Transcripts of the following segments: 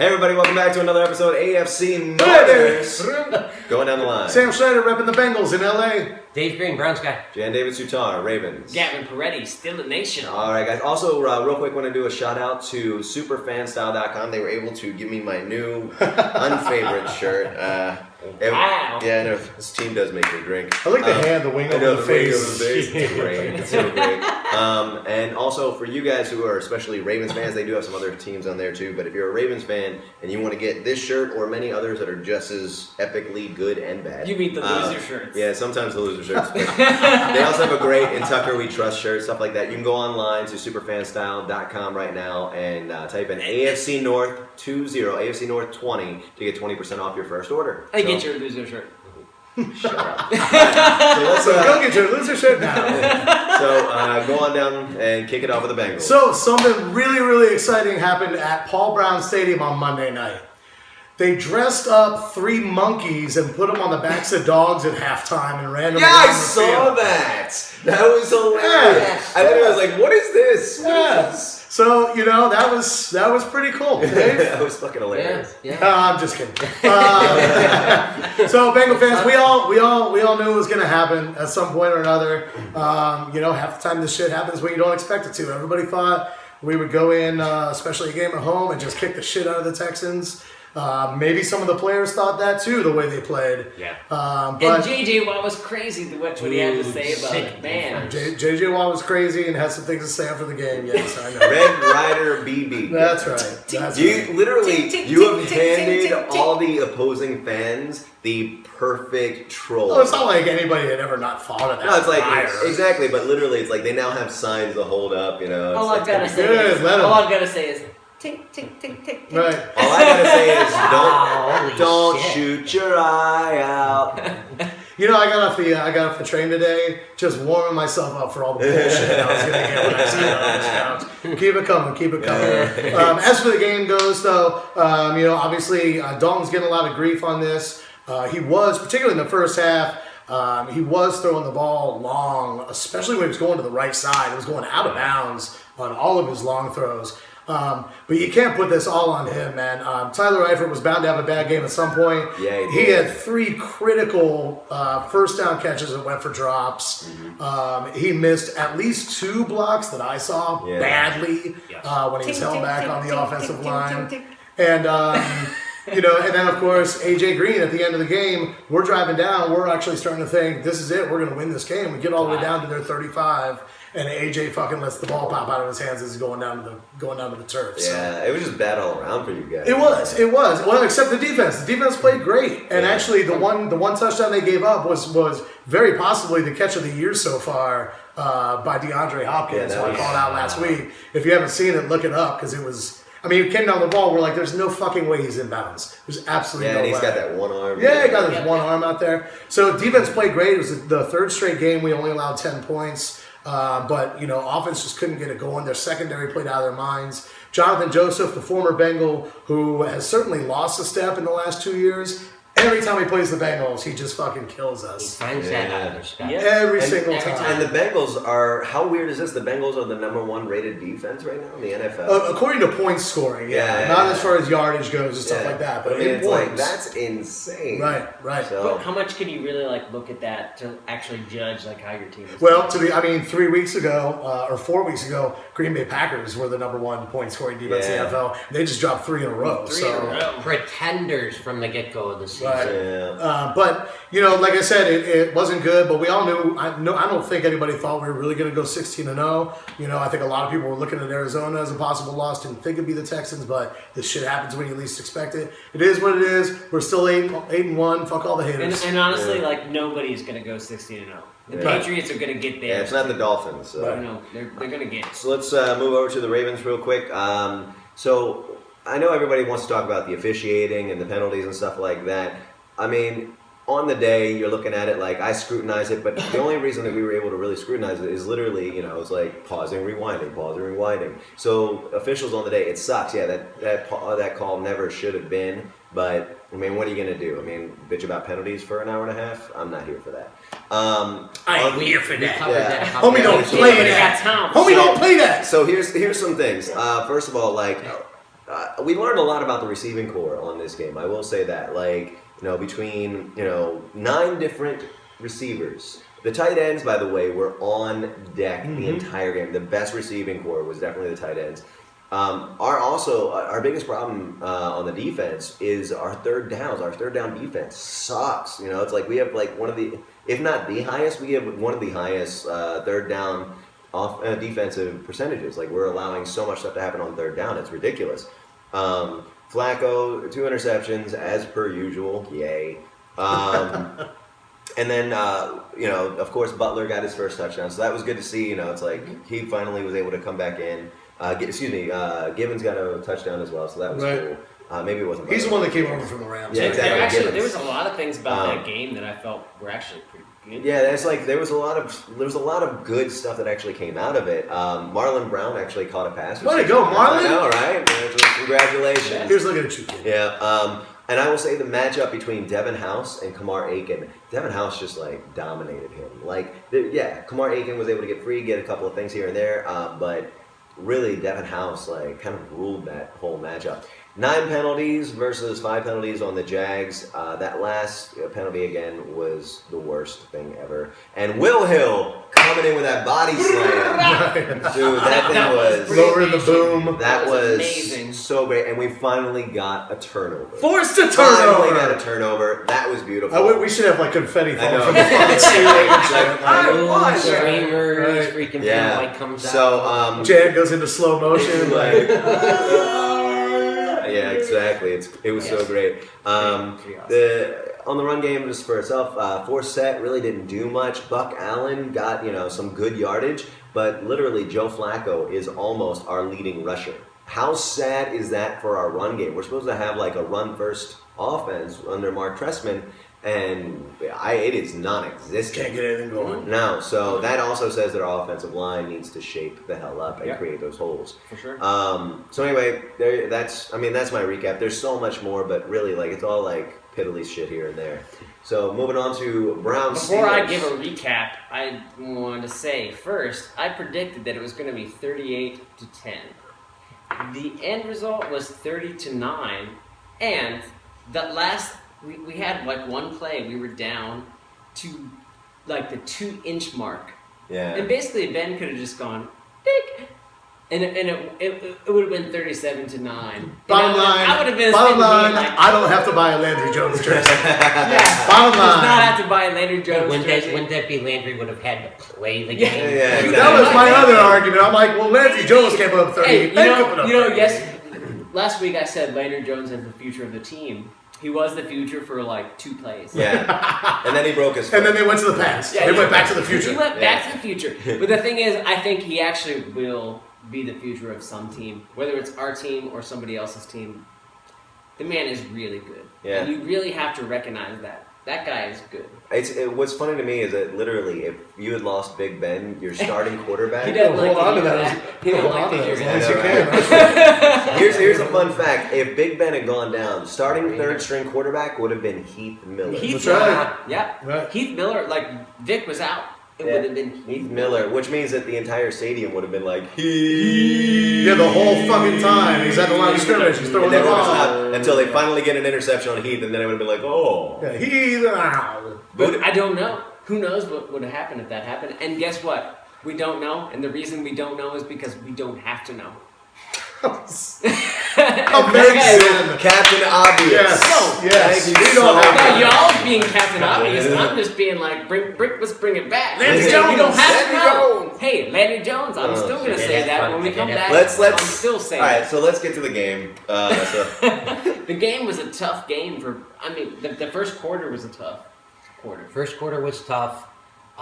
Hey everybody, welcome back to another episode of AFC North. Going down the line. Sam Schneider repping the Bengals in LA. Dave Green, Browns guy. Jan David Sutar, Ravens. Gavin Peretti, still the nation. Alright guys, also real quick want to do a shout out to superfanstyle.com. They were able to give me my new unfavorite shirt. Wow. Yeah, I know, this team does make me drink. I like the hand, the wing over the face. It's great. It's so great. And also for you guys who are especially Ravens fans, they do have some other teams on there too, but if you're a Ravens fan and you want to get this shirt or many others that are just as epically good and bad. You mean the loser shirts. Yeah, sometimes the loser shirts. But they also have a great In Tucker We Trust shirt, stuff like that. You can go online to superfanstyle.com right now and type in AFC North AFC North 20 to get 20% off your first order. I get your loser shirt. Shut up. So go get your loser shirt now. So go on down and kick it off with the Bengals. So something really, really exciting happened at Paul Brown Stadium on Monday night. They dressed up 3 monkeys and put them on the backs of dogs at halftime and ran them around the saw field. that. That was hilarious. I literally was like, "What is this?" Yes. So that was pretty cool. That was fucking hilarious. Yeah. I'm just kidding. So Bengal fans, we all knew it was going to happen at some point or another. Half the time this shit happens when you don't expect it to. Everybody thought we would go in, especially a game at home, and just kick the shit out of the Texans. Maybe some of the players thought that too, the way they played. Yeah. But And J.J. Watt was crazy to watch what he had to say about it. Man. J.J. Watt was crazy and had some things to say after the game. Yes, I know. Red Rider BB. That's right. That's You right. literally you have handed all the opposing fans the perfect troll. Oh, it's not like anybody had ever not thought of that. No, it's like prior. exactly, but literally, it's like they now have signs to hold up. All I've got to say good, is, let 'em. all I've got to say is, tink, tink, tink, tink, tink. Right. All I gotta say is Holy don't shit. shoot your eye out. I got off the train today, just warming myself up for all the bullshit I was going to get when I sat on this couch. Keep it coming. As for the game goes, though, obviously Dalton's getting a lot of grief on this. He was, particularly in the first half, he was throwing the ball long, especially when he was going to the right side. He was going out of bounds on all of his long throws. But you can't put this all on him, man. Tyler Eifert was bound to have a bad game at some point. Yeah, he had 3 critical first down catches that went for drops. Mm-hmm. He missed at least 2 blocks that I saw badly when he was held back on the offensive line. And and then of course AJ Green at the end of the game, we're driving down. We're actually starting to think this is it. We're going to win this game. We get all the way down to their 35. And AJ fucking lets the ball pop out of his hands as he's going down to the turf. Yeah, it was just bad all around for you guys. It was. Well, except the defense. The defense played great, and actually the one touchdown they gave up was very possibly the catch of the year so far by DeAndre Hopkins, who I called out last week. If you haven't seen it, look it up because it was. I mean, he came down the ball. We're like, there's no fucking way he's in bounds. There's absolutely no way. Yeah, and he's got that one arm. Yeah, he got his one arm out there. So defense played great. It was the 3rd straight game we only allowed 10 points. But offense just couldn't get it going. Their secondary played out of their minds. Jonathan Joseph, the former Bengal, who has certainly lost a step in the last 2 years, every time he plays the Bengals, he just fucking kills us. He finds that out of their stuff. Every single time. And the Bengals are, how weird is this? The Bengals are the #1 rated defense right now in the NFL. According to point scoring, not as far as yardage goes and stuff like that. But it's like, that's insane. Right. So, But how much can you really look at that to actually judge how your team is? Well, 3 weeks ago or 4 weeks ago, Green Bay Packers were the #1 point scoring defense in the NFL. They just dropped 3 in a row. Pretenders from the get-go of the season. Right. yeah. But like I said, it wasn't good. But we all knew. I don't think anybody thought we were really going to go 16-0. I think a lot of people were looking at Arizona as a possible loss. Didn't think it'd be the Texans, but this shit happens when you least expect it. It is what it is. We're still 8-1. Fuck all the haters. And honestly, nobody's going to go 16-0. The Patriots are going to get there. Yeah, it's not the Dolphins. So. They're going to get it. So let's move over to the Ravens real quick. So I know everybody wants to talk about the officiating and the penalties and stuff like that. I mean, on the day, you're looking at it like I scrutinize it, but the only reason that we were able to really scrutinize it is literally, it's like pausing, rewinding. So officials on the day, it sucks. Yeah, that call never should have been. But I mean, what are you gonna do? I mean, bitch about penalties for an hour and a half? I'm not here for that. I ain't here for that. Homie, don't play that. Homie, don't play that. So here's some things. First of all, we learned a lot about the receiving core on this game. I will say that, like, between 9 different receivers. The tight ends, by the way, were on deck the entire game. The best receiving core was definitely the tight ends. Our biggest problem on the defense is our third downs. Our third down defense sucks. It's like we have like one of the, if not the highest, we have one of the highest third down defensive percentages. Like, we're allowing so much stuff to happen on third down. It's ridiculous. Flacco, 2 interceptions as per usual. Yay. And then, of course, Butler got his first touchdown, so that was good to see. It's like he finally was able to come back in. Givens got a touchdown as well, so that was cool. Maybe it wasn't. He's the one that came over from the Rams. Yeah, exactly. There was a lot of things about that game that I felt were actually pretty good. Yeah, that's like there was a lot of good stuff that actually came out of it. Marlon Brown actually caught a pass. Way to go, Marlon! I know, right? Congratulations. Here's looking at you, kid. Yeah. And I will say the matchup between Devin House and Kamar Aiken, Devin House just like dominated him. Kamar Aiken was able to get free, get a couple of things here and there, but really Devin House like kind of ruled that whole matchup. 9 penalties versus 5 penalties on the Jags. That last penalty again was the worst thing ever. And Will Hill coming in with that body slam. Dude, that thing was lowering the boom. That was amazing. So great. And we finally got a turnover. Forced a turnover. Finally got a turnover. That was beautiful. We should have like confetti falling know. from the front ceiling. Balloons, streamers, freaking Yeah. light comes out. So Jan goes into slow motion. yeah, exactly. It was so great. On the run game, just for itself, Forsett really didn't do much. Buck Allen got some good yardage, but literally Joe Flacco is almost our leading rusher. How sad is that for our run game? We're supposed to have like a run first offense under Mark Trestman, and it is non-existent. Can't get anything going. No, so that also says that our offensive line needs to shape the hell up and create those holes. For sure. So anyway, that's my recap. There's so much more, but really, like, it's all like piddly shit here and there. So moving on to Browns. Before I Steelers. give a recap, I wanted to say first, I predicted that it was going to be 38-10. The end result was 30-9, and that last. We had like one play, we were down to like the 2-inch mark. Yeah. And basically Ben could have just gone, dick. And it would have been 37-9. Bottom line, I don't have to buy a Landry Jones jersey. Yeah. Bottom line. Does not have to buy a Landry Jones jersey. Wouldn't that be Landry would have had to play the game? Yeah, exactly. That was my other argument. I'm like, well, Landry Jones came up 30. Hey, Yes. last week I said Landry Jones is the future of the team. He was the future for like 2 plays. Yeah. And then he broke his foot. And then they went to the past. Yeah, they went back to the future. He went back to the future. But the thing is, I think he actually will be the future of some team, whether it's our team or somebody else's team. The man is really good. Yeah. And you really have to recognize that. That guy is good. What's funny to me is that literally, if you had lost Big Ben, your starting quarterback. He doesn't Hold like on to to hear that. that. He doesn't like to hear As that. you can. Here's a fun fact. If Big Ben had gone down, starting third string quarterback would have been Heath Miller. Heath That's Miller, right. yeah. Right. Heath Miller, like Vic was out. It would have been Heath Miller, which means that the entire stadium would have been like Heath. Yeah, the whole fucking time. He's at the line of scrimmage. He's throwing And the they would have ball. stopped until they finally get an interception on Heath, and then it would have been like, oh. Yeah, But I don't know. Who knows what would have happened if that happened? And guess what? We don't know. And the reason we don't know is because we don't have to know. Amazing. Captain Obvious. Yes. Yes. Thank you We so don't have much. No, y'all being Captain Obvious. I'm just being like, let's bring it back. Landry You don't Jones. have to Landry know. Jones. Hey, Landry Jones. I'm still going to shit. say Yeah, that fun. when we come Yeah, back. Let's. I'm still saying All right, that. so let's get to the game. The game was a tough game for. I mean, the first quarter was a tough quarter. First quarter was tough.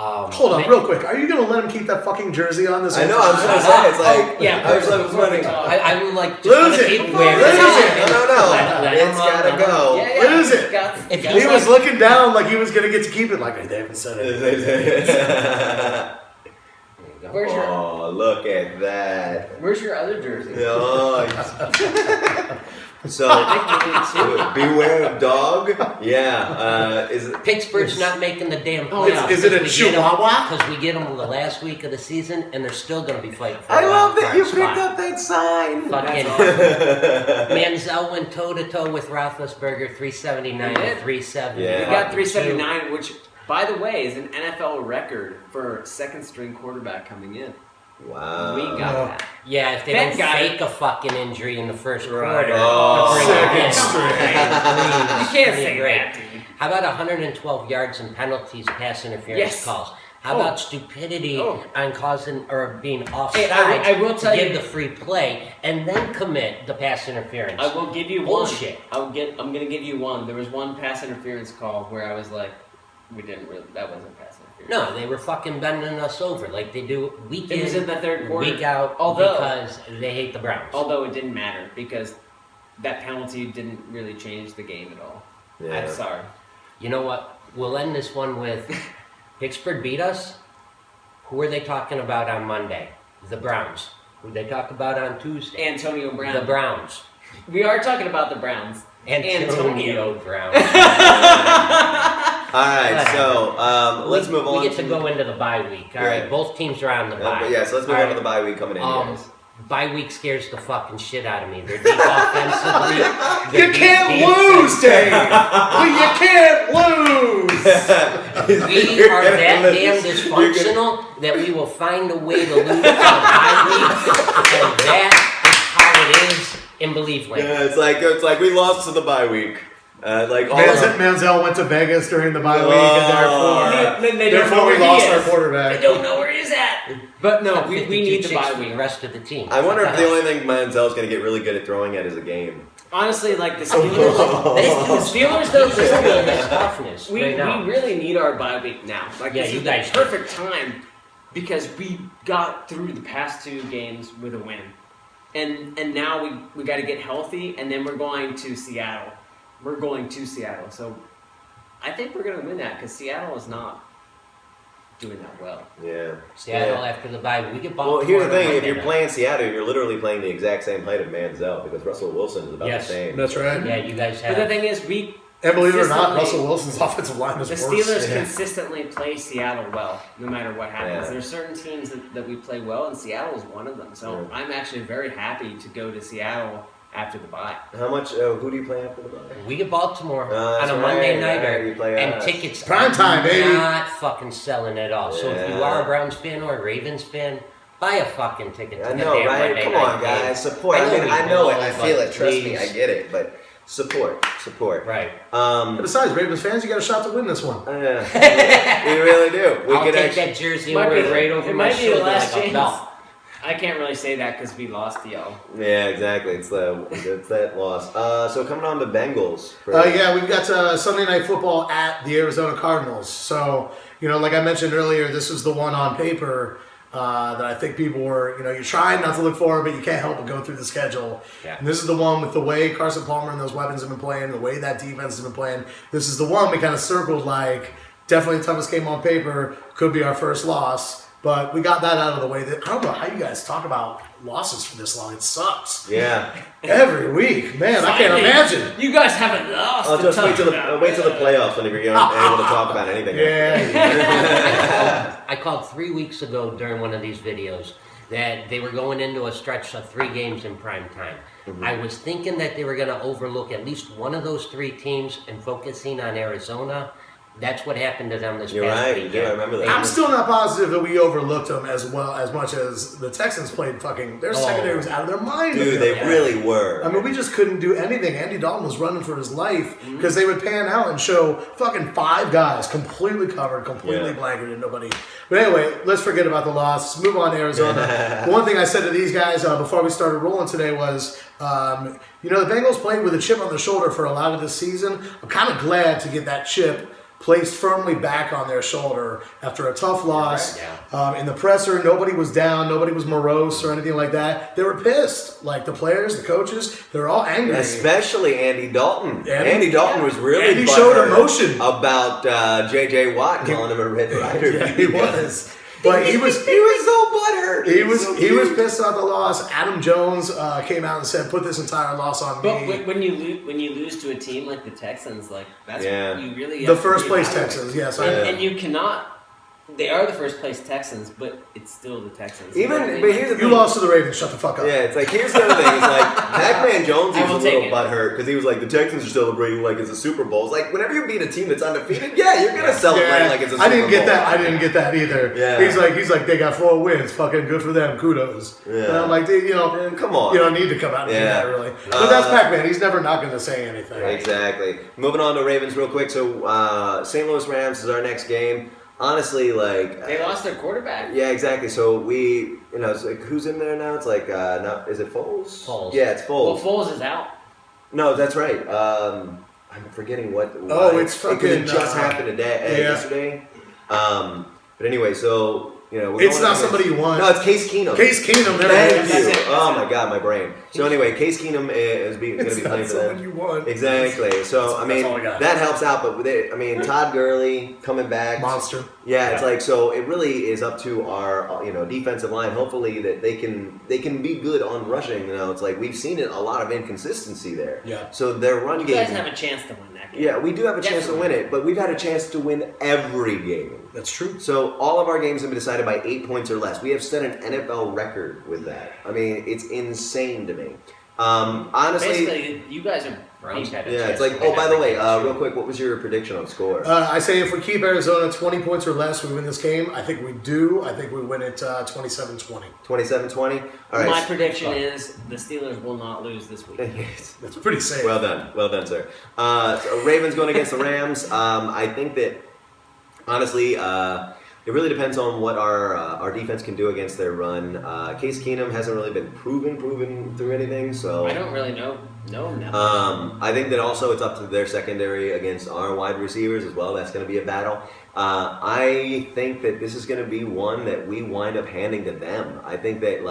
Hold on, real quick. Are you going to let him keep that fucking jersey on this I know. whole I'm time? just gonna say it's like. Yeah, I was first- like, before we funny. talk. I'm like, just Lose gonna it. keep Lose wearing it. No. Let him It's run, gotta let him go. Yeah. Lose it. If He was looking down like he was going to get to keep it. Like, they haven't said it. Where's your Oh, look at that. Where's your other jersey? Oh, So I beware of dog. Yeah. Is it? Pittsburgh's not making the damn Oh, playoffs. is it a Chihuahua? Because we get them the last week of the season, and they're still going to be fighting for I a love wild that you card picked spot. up that sign. Fucking That's Manziel went toe-to-toe with Roethlisberger, 379 He to did. 370. Yeah. We got 379, which, by the way, is an NFL record for second-string quarterback coming in. Wow. We got that. Yeah, if they Ben don't got fake a fucking injury in the first Right. quarter. Oh. bring it Second in. string. You can't Pretty say great. that, dude. How about 112 yards and penalties, pass interference Yes. calls? How Oh. about stupidity Oh. on causing or being offside I will tell to give you- the free play and then commit the pass interference? I will give you Bullshit. one. I'm gonna give you one. There was one pass interference call where I was like, that wasn't pass interference. No, they were fucking bending us over like they do week It was in the third quarter. week out, Although- because they hate the Browns. Although it didn't matter because that penalty didn't really change the game at all. Yeah. I'm sorry. You know what? We'll end this one with Pittsburgh beat us. Who are they talking about on Monday? The Browns. Who they talk about on Tuesday? Antonio Brown. The Browns. We are talking about the Browns. Antonio Brown. All right. So let's move on. We get to go into the bye week. All right, Yeah. both teams are on the bye. Yeah. So let's move All on to right. the bye week coming in. guys. Bye week scares the fucking shit out of me. They're deep offensively. You They're can't deep lose, Dave. You can't lose. We are that damn dysfunctional that we will find a way to lose on bye week, and that is how it is in Beliefland. Yeah, it's like we lost to the bye week. Like all Manziel went to Vegas during the bye week, and Then they don't know therefore we where he lost is. our quarterback. I don't know where he's at. But no, we 52 need the chicks bye for week. the rest of the team. I wonder if the only thing Manziel's going to get really good at throwing at is a game. Honestly, like the This Steelers, dude's Steelers though, still his toughness we right now. really need our bye week now. Like Yeah, this you is guys the perfect time because we got through the past two games with a win, and now we got to get healthy, and then we're going to Seattle. So I think we're going to win that because Seattle is not doing that well. Yeah. Seattle Yeah. after the bye, we get Well, Baltimore. here's the on thing: if Monday you're night. playing Seattle, you're literally playing the exact same height of Manziel because Russell Wilson is about Yes. the same. That's right. Yeah, you guys But the have. thing is, And believe it or not, consistently- Russell Wilson's offensive line is the worse. Steelers Yeah. consistently play Seattle well, no matter what happens. Yeah. There's certain teams that we play well, and Seattle is one of them. So Yeah. I'm actually very happy to go to Seattle after the bye. How much? Who do you play after the bye? We get Baltimore That's on a Monday right, nighter, you play and us. tickets Prime are time, baby. not fucking selling at all. So if you Yeah. are a Browns fan or a Ravens fan, buy a fucking ticket to I the know, damn right? Monday Come night on, game. guys, support. I I know mean, we I know it. will, I feel but it. Trust me, please. I get it. But support. Right. And besides, Ravens fans, you got a shot to win this one. We really do. We I'll could take actually. that jersey Might and wear be- it right over it my might be the shoulder last like a chance. belt. I can't really say that because we lost to y'all. Yeah, exactly. It's that loss. So coming on to Bengals. Yeah, we've got Sunday Night Football at the Arizona Cardinals. So, like I mentioned earlier, this is the one on paper that I think people were, you're trying not to look forward, but you can't help but go through the schedule. Yeah. And this is the one with the way Carson Palmer and those weapons have been playing, the way that defense has been playing. This is the one we kind of circled like definitely the toughest game on paper, could be our first loss. But we got that out of the way. I don't know how you guys talk about losses for this long. It sucks. Yeah. Every week. Man, I can't Finally, imagine. You guys haven't lost. I'll to just talk wait till about. the playoffs when you're able to talk about anything. Yeah. I called 3 weeks ago during one of these videos that they were going into a stretch of 3 games in prime time. Mm-hmm. I was thinking that they were going to overlook at least one of those 3 teams and focusing on Arizona. That's what happened to them this You're past right, weekend. you do, I remember that. I'm still not positive that we overlooked them as much as the Texans played fucking. Their secondary was out of their mind. Dude, they really were. I mean, we just couldn't do anything. Andy Dalton was running for his life because they would pan out and show fucking 5 guys completely covered, completely blanketed, nobody. But anyway, let's forget about the loss. Let's move on to Arizona. One thing I said to these guys before we started rolling today was, the Bengals played with a chip on their shoulder for a lot of this season. I'm kind of glad to get that chip placed firmly back on their shoulder after a tough loss. In the presser, nobody was down, nobody was morose or anything like that. They were pissed. Like the players, the coaches, they're all angry. Especially Andy Dalton. Andy- Andy Dalton was really Andy showed butthurt emotion. about J.J. Watt calling him a red rider. Yeah, he was. But he was so butthurt. hurt. He was so he was cute. pissed about the loss. Adam Jones came out and said, "Put this entire loss on But me." when you lose to a team like the Texans, like that's Yeah. you really The have to first place reevaluate. Texans, yes. And you cannot. They are the first place Texans, but it's still the Texans. You know what I mean? But here's the You thing. lost to the Ravens. Shut the fuck up. Yeah, it's like, here's the other thing. It's like, Pac-Man Jones I was a will little take it. butthurt because he was like, the Texans are celebrating like it's a Super Bowl. It's like, whenever you beat a team that's undefeated, yeah, you're going to celebrate Yeah, like it's a Super I Bowl. didn't get that. I didn't get that either. Yeah. He's like they got 4 wins. Fucking good for them. Kudos. Yeah. And I'm like, dude, you know, Man, come on. you don't need to come out and do Yeah. that really. But that's Pac-Man. He's never not going to say anything. Exactly. Moving on to Ravens real quick. So, St. Louis Rams is our next game. Honestly, like... They lost their quarterback. Yeah, exactly. So it's like, who's in there now? It's like, is it Foles? Foles. Yeah, it's Foles. Well, Foles is out. No, that's right. I'm forgetting what. Oh, why. it's fucking, Because it just happened today, yeah. yesterday. But anyway, so we're It's going not against- somebody you want. No, it's Case Keenum. Case Keenum. There Thank it is. you. That's it. Oh my God, my brain. So anyway, Case Keenum is going to It's be not playing for someone them. you want. Exactly. So I mean, all I got. that helps out. But Todd Gurley coming back. Monster. Yeah, it's like, so it really is up to our defensive line. Hopefully that they can be good on rushing. It's like we've seen a lot of inconsistency there. Yeah. So their run You game. guys have a chance to win that game. Yeah, we do have a chance to win Definitely. it, but we've had a chance to win every game. That's true. So all of our games have been decided by 8 points or less. We have set an NFL record with that. I mean, it's insane to me. Honestly, Basically, you guys are Browns had a yeah, it's chance like, to oh, win by the every way, game, too. real quick, what was your prediction on score? I say if we keep Arizona 20 points or less, we win this game. I think we do. I think we win it 27-20. 27-20? All right. My prediction is the Steelers will not lose this week. That's pretty safe. Well done, sir. So Ravens going against the Rams. I think that, honestly, it really depends on what our defense can do against their run. Case Keenum hasn't really been proven through anything, so I don't really know him. I think that also it's up to their secondary against our wide receivers as well. That's going to be a battle. I think that this is going to be one that we wind up handing to them. I think that,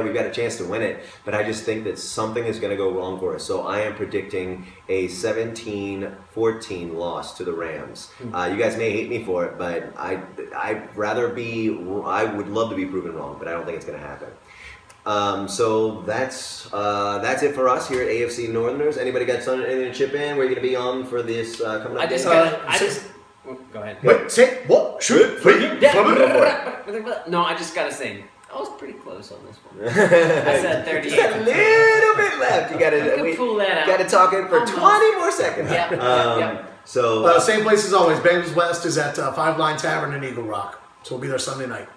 we've got a chance to win it, but I just think that something is going to go wrong for us. So I am predicting a 17-14 loss to the Rams. You guys may hate me for it, but I would love to be proven wrong, but I don't think it's going to happen. So that's it for us here at AFC Northerners. Anybody got anything to chip in? We're going to be on for this coming up. Go ahead. Wait, say what? Shoot. No, I just gotta say, I was pretty close on this one. I said 38. Just a little bit left. You got I could to pull that out. got to talk it for Almost. 20 more seconds. Yep. So Same place as always. Bengals West is at Five Line Tavern in Eagle Rock. So we'll be there Sunday night.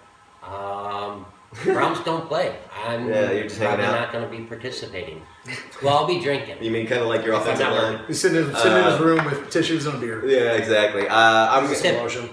Browns don't play. I'm Yeah, you're just hanging probably out. not going to be participating. Well, I'll be drinking. you mean kind of like your offensive line? He's sitting in his room with tissues and a beer. Yeah, exactly. I'm Get some lotion.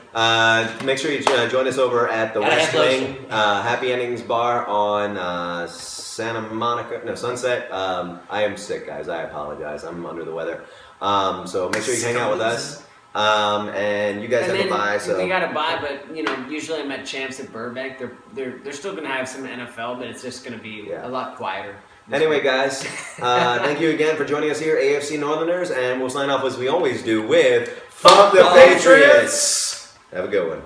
make sure you join us over at the Gotta West have Wing lotion. Happy Endings Bar on Sunset. I am sick, guys. I apologize. I'm under the weather. So make sure you hang out with us. And you guys have a bye. So we got a bye, but usually I'm at Champs at Burbank. They're still gonna have some NFL, but it's just gonna be a lot quieter. anyway, guys, thank you again for joining us here, AFC Northerners, and we'll sign off as we always do with Fuck the Patriots! Have a good one.